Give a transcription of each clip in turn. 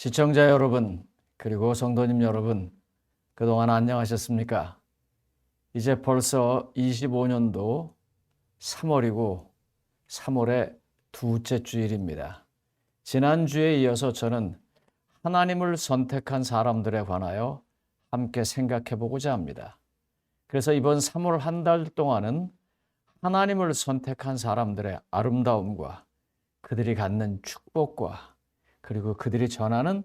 시청자 여러분, 그리고 성도님 여러분, 그동안 안녕하셨습니까? 이제 벌써 25년도 3월이고 3월의 두째 주일입니다. 지난주에 이어서 저는 하나님을 선택한 사람들에 관하여 함께 생각해 보고자 합니다. 그래서 이번 3월 한 달 동안은 하나님을 선택한 사람들의 아름다움과 그들이 갖는 축복과 그리고 그들이 전하는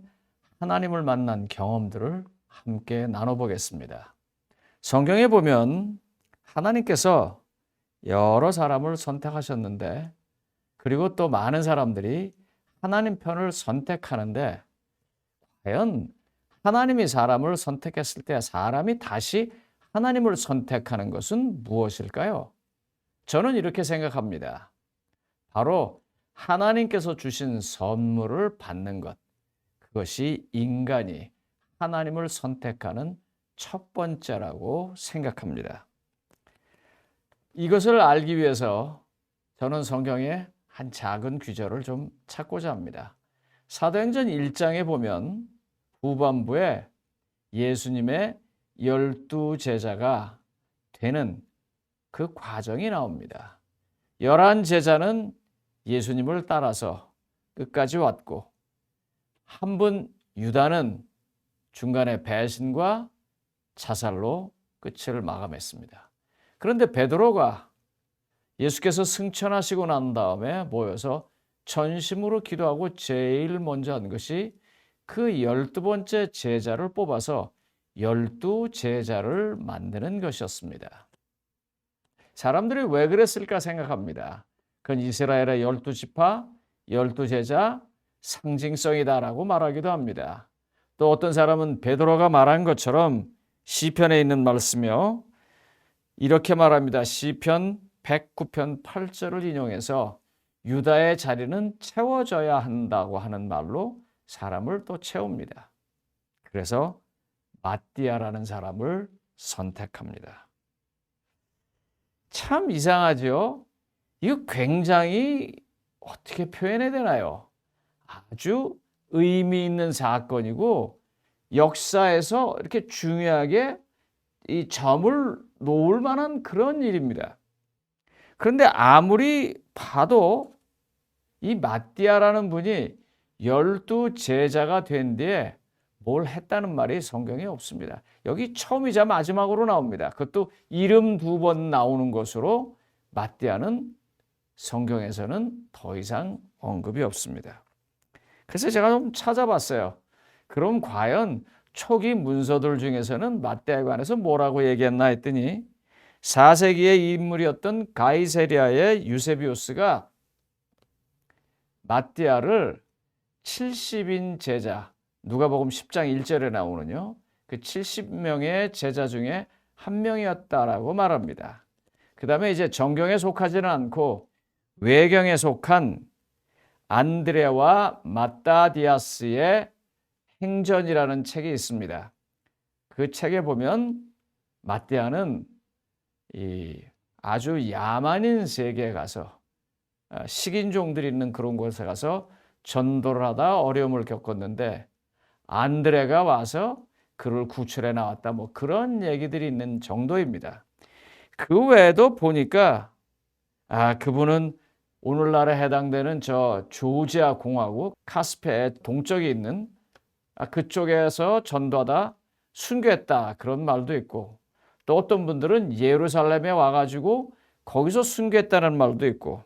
하나님을 만난 경험들을 함께 나눠보겠습니다. 성경에 보면 하나님께서 여러 사람을 선택하셨는데, 그리고 또 많은 사람들이 하나님 편을 선택하는데, 과연 하나님이 사람을 선택했을 때 사람이 다시 하나님을 선택하는 것은 무엇일까요? 저는 이렇게 생각합니다. 바로 하나님께서 주신 선물을 받는 것, 그것이 인간이 하나님을 선택하는 첫 번째라고 생각합니다. 이것을 알기 위해서 저는 성경에 한 작은 규절을 좀 찾고자 합니다. 사도행전 1장에 보면 후반부에 예수님의 12 제자가 되는 그 과정이 나옵니다. 11 제자는 예수님을 따라서 끝까지 왔고, 한 분 유다는 중간에 배신과 자살로 끝을 마감했습니다. 그런데 베드로가 예수께서 승천하시고 난 다음에 모여서 전심으로 기도하고 제일 먼저 한 것이 그 12번째 제자를 뽑아서 12 제자를 만드는 것이었습니다. 사람들이 왜 그랬을까 생각합니다. 그건 이스라엘의 12지파, 12 제자 상징성이다라고 말하기도 합니다. 또 어떤 사람은 베드로가 말한 것처럼 시편에 있는 말씀이요, 이렇게 말합니다. 시편 109편 8절을 인용해서 유다의 자리는 채워져야 한다고 하는 말로 사람을 또 채웁니다. 그래서 마띠아라는 사람을 선택합니다. 참 이상하죠? 이거 굉장히 어떻게 표현해야 되나요? 아주 의미 있는 사건이고 역사에서 이렇게 중요하게 이 점을 놓을 만한 그런 일입니다. 그런데 아무리 봐도 이 마띠아라는 분이 12 제자가 된 뒤에 뭘 했다는 말이 성경에 없습니다. 여기 처음이자 마지막으로 나옵니다. 그것도 이름 2번 나오는 것으로 마띠아는 성경에서는 더 이상 언급이 없습니다. 그래서 제가 좀 찾아봤어요. 그럼 과연 초기 문서들 중에서는 마띠아에 관해서 뭐라고 얘기했나 했더니 4세기의 인물이었던 가이세리아의 유세비우스가 마띠아를 70인 제자, 누가복음 10장 1절에 나오는요, 그 70명의 제자 중에 한 명이었다라고 말합니다. 그 다음에 이제 정경에 속하지는 않고 외경에 속한 안드레와 마따디아스의 행전이라는 책이 있습니다. 그 책에 보면 마띠아는 이 아주 야만인 세계에 가서 식인종들이 있는 그런 곳에 가서 전도를 하다 어려움을 겪었는데 안드레가 와서 그를 구출해 나왔다, 뭐 그런 얘기들이 있는 정도입니다. 그 외에도 보니까 그분은 오늘날에 해당되는 저 조지아 공화국 카스페의 동쪽에 있는 그쪽에서 전도하다 순교했다, 그런 말도 있고, 또 어떤 분들은 예루살렘에 와가지고 거기서 순교했다는 말도 있고,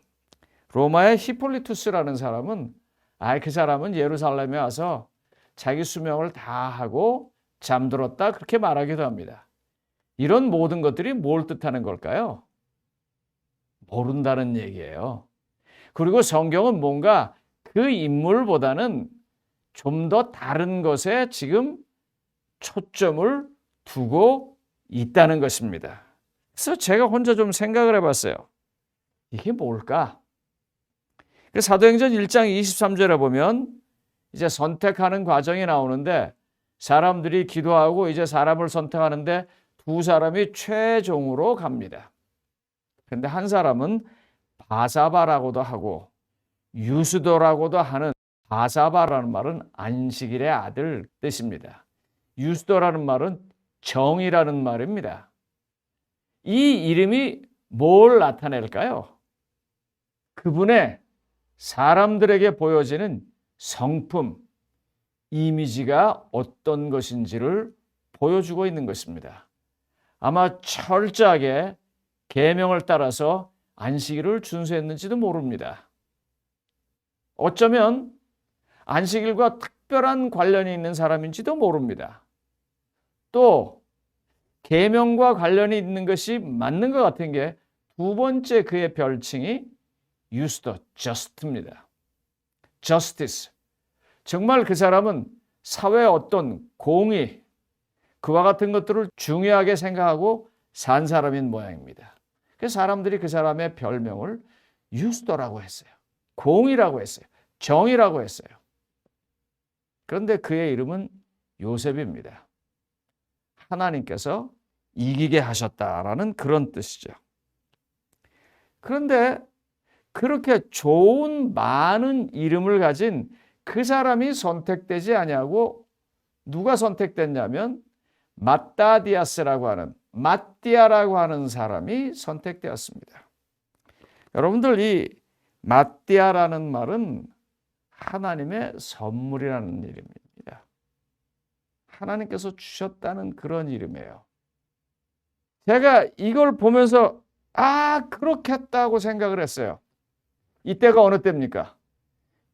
로마의 히폴리투스라는 사람은 그 사람은 예루살렘에 와서 자기 수명을 다 하고 잠들었다, 그렇게 말하기도 합니다. 이런 모든 것들이 뭘 뜻하는 걸까요? 모른다는 얘기예요. 그리고 성경은 뭔가 그 인물보다는 좀 더 다른 것에 지금 초점을 두고 있다는 것입니다. 그래서 제가 혼자 좀 생각을 해봤어요. 이게 뭘까? 사도행전 1장 23절에 보면 이제 선택하는 과정이 나오는데, 사람들이 기도하고 이제 사람을 선택하는데 두 사람이 최종으로 갑니다. 그런데 한 사람은 바사바라고도 하고 유스도라고도 하는 바사바라는 말은 안식일의 아들 뜻입니다. 유스도라는 말은 정이라는 말입니다. 이 이름이 뭘 나타낼까요? 그분의 사람들에게 보여지는 성품, 이미지가 어떤 것인지를 보여주고 있는 것입니다. 아마 철저하게 계명을 따라서 안식일을 준수했는지도 모릅니다. 어쩌면 안식일과 특별한 관련이 있는 사람인지도 모릅니다. 또 계명과 관련이 있는 것이 맞는 것 같은 게 두 번째 그의 별칭이 유스도, 저스트입니다. 저스티스. 정말 그 사람은 사회의 어떤 공의, 그와 같은 것들을 중요하게 생각하고 산 사람인 모양입니다. 그래서 사람들이 그 사람의 별명을 유스도라고 했어요. 공의라고 했어요. 정의라고 했어요. 그런데 그의 이름은 요셉입니다. 하나님께서 이기게 하셨다라는 그런 뜻이죠. 그런데 그렇게 좋은 많은 이름을 가진 그 사람이 선택되지 아니하고 누가 선택됐냐면 마따디아스라고 하는 마띠아라고 하는 사람이 선택되었습니다. 여러분들 이 마띠아라는 말은 하나님의 선물이라는 이름입니다. 하나님께서 주셨다는 그런 이름이에요. 제가 이걸 보면서 그렇겠다고 생각을 했어요. 이때가 어느 때입니까?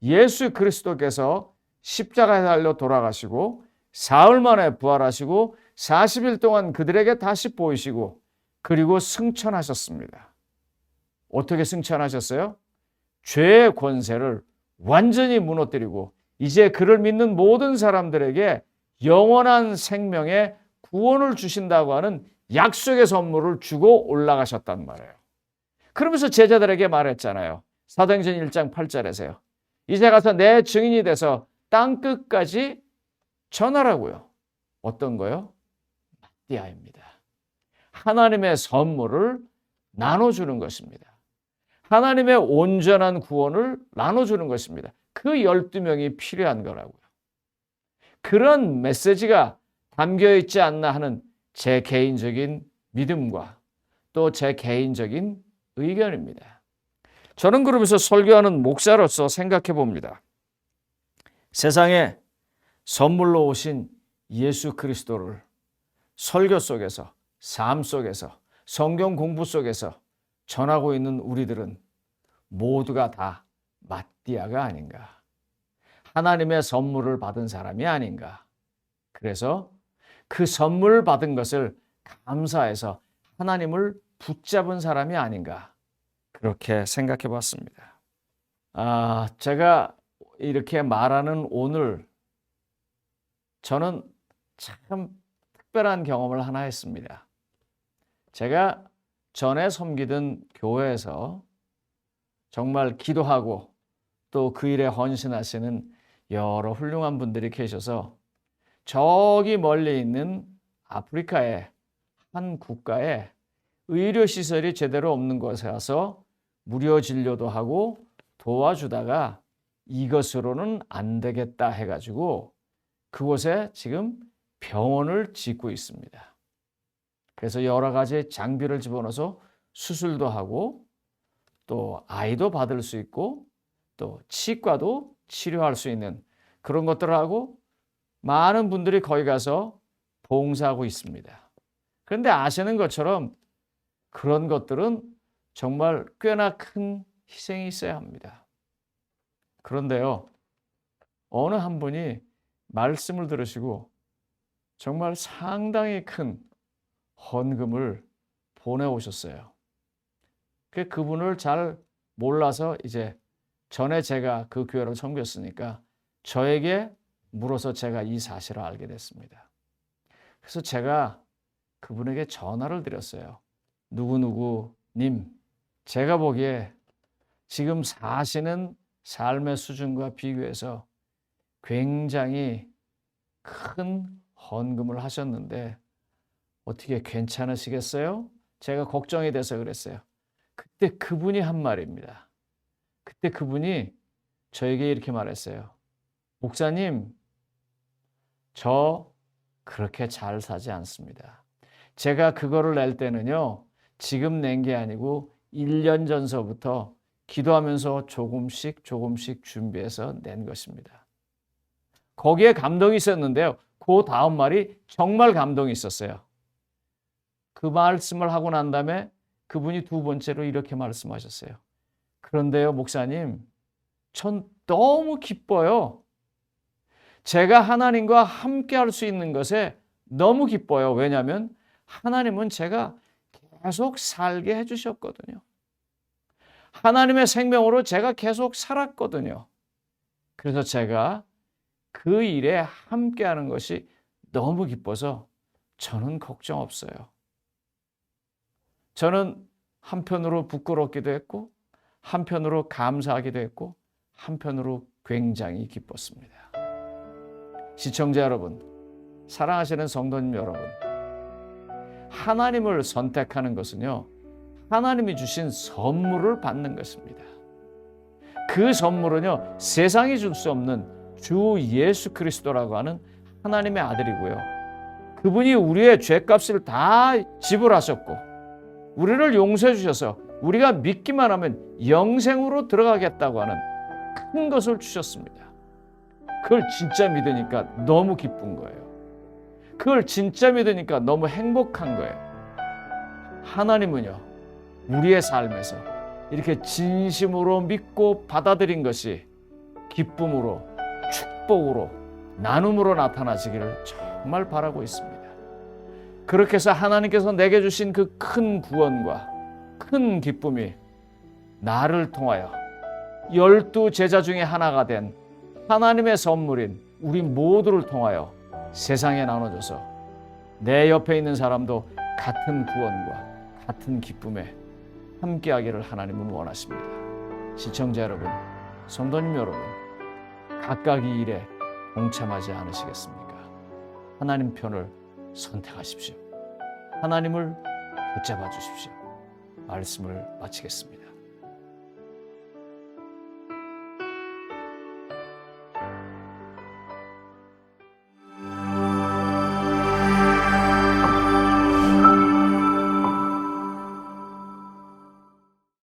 예수 그리스도께서 십자가에 달려 돌아가시고 사흘 만에 부활하시고 40일 동안 그들에게 다시 보이시고 그리고 승천하셨습니다. 어떻게 승천하셨어요? 죄의 권세를 완전히 무너뜨리고 이제 그를 믿는 모든 사람들에게 영원한 생명의 구원을 주신다고 하는 약속의 선물을 주고 올라가셨단 말이에요. 그러면서 제자들에게 말했잖아요. 사도행전 1장 8절에서요. 이제 가서 내 증인이 돼서 땅 끝까지 전하라고요. 어떤 거요? 마띠아입니다. 하나님의 선물을 나눠주는 것입니다. 하나님의 온전한 구원을 나눠주는 것입니다. 그 12명이 필요한 거라고요. 그런 메시지가 담겨 있지 않나 하는 제 개인적인 믿음과 또 제 개인적인 의견입니다. 저는 그러면서 설교하는 목사로서 생각해 봅니다. 세상에 선물로 오신 예수 그리스도를 설교 속에서, 삶 속에서, 성경 공부 속에서 전하고 있는 우리들은 모두가 다 마띠아가 아닌가. 하나님의 선물을 받은 사람이 아닌가. 그래서 그 선물 받은 것을 감사해서 하나님을 붙잡은 사람이 아닌가. 그렇게 생각해 봤습니다. 제가 이렇게 말하는 오늘 저는 참 특별한 경험을 하나 했습니다. 제가 전에 섬기던 교회에서 정말 기도하고 또 그 일에 헌신하시는 여러 훌륭한 분들이 계셔서 저기 멀리 있는 아프리카의 한 국가에 의료시설이 제대로 없는 곳에 와서 무료 진료도 하고 도와주다가 이것으로는 안 되겠다 해가지고 그곳에 지금 병원을 짓고 있습니다. 그래서 여러 가지 장비를 집어넣어서 수술도 하고 또 아이도 받을 수 있고 또 치과도 치료할 수 있는 그런 것들을 하고 많은 분들이 거기 가서 봉사하고 있습니다. 그런데 아시는 것처럼 그런 것들은 정말 꽤나 큰 희생이 있어야 합니다. 그런데요, 어느 한 분이 말씀을 들으시고 정말 상당히 큰 헌금을 보내오셨어요. 그분을 잘 몰라서 이제 전에 제가 그 교회를 섬겼으니까 저에게 물어서 제가 이 사실을 알게 됐습니다. 그래서 제가 그분에게 전화를 드렸어요. 누구누구님, 제가 보기에 지금 사시는 삶의 수준과 비교해서 굉장히 큰 헌금을 하셨는데 어떻게 괜찮으시겠어요? 제가 걱정이 돼서 그랬어요. 그때 그분이 한 말입니다. 그때 그분이 저에게 이렇게 말했어요. 목사님, 저 그렇게 잘 사지 않습니다. 제가 그거를 낼 때는요, 지금 낸 게 아니고 1년 전서부터 기도하면서 조금씩 준비해서 낸 것입니다. 거기에 감동이 있었는데요. 그 다음 말이 정말 감동이 있었어요. 그 말씀을 하고 난 다음에 그분이 두 번째로 이렇게 말씀하셨어요. 그런데요, 목사님, 전 너무 기뻐요. 제가 하나님과 함께 할 수 있는 것에 너무 기뻐요. 왜냐하면 하나님은 제가 계속 살게 해주셨거든요. 하나님의 생명으로 제가 계속 살았거든요. 그래서 제가 그 일에 함께하는 것이 너무 기뻐서 저는 걱정 없어요. 저는 한편으로 부끄럽기도 했고, 한편으로 감사하기도 했고, 한편으로 굉장히 기뻤습니다. 시청자 여러분, 사랑하시는 성도님 여러분, 하나님을 선택하는 것은요, 하나님이 주신 선물을 받는 것입니다. 그 선물은요, 세상이 줄 수 없는 주 예수 그리스도라고 하는 하나님의 아들이고요. 그분이 우리의 죄값을 다 지불하셨고 우리를 용서해 주셔서 우리가 믿기만 하면 영생으로 들어가겠다고 하는 큰 것을 주셨습니다. 그걸 진짜 믿으니까 너무 기쁜 거예요. 그걸 진짜 믿으니까 너무 행복한 거예요. 하나님은요, 우리의 삶에서 이렇게 진심으로 믿고 받아들인 것이 기쁨으로, 축복으로, 나눔으로 나타나시기를 정말 바라고 있습니다. 그렇게 해서 하나님께서 내게 주신 그 큰 구원과 큰 기쁨이 나를 통하여 12 제자 중에 하나가 된 하나님의 선물인 우리 모두를 통하여 세상에 나눠줘서 내 옆에 있는 사람도 같은 구원과 같은 기쁨에 함께하기를 하나님은 원하십니다. 시청자 여러분, 성도님 여러분, 각각의 일에 동참하지 않으시겠습니까? 하나님 편을 선택하십시오. 하나님을 붙잡아 주십시오. 말씀을 마치겠습니다.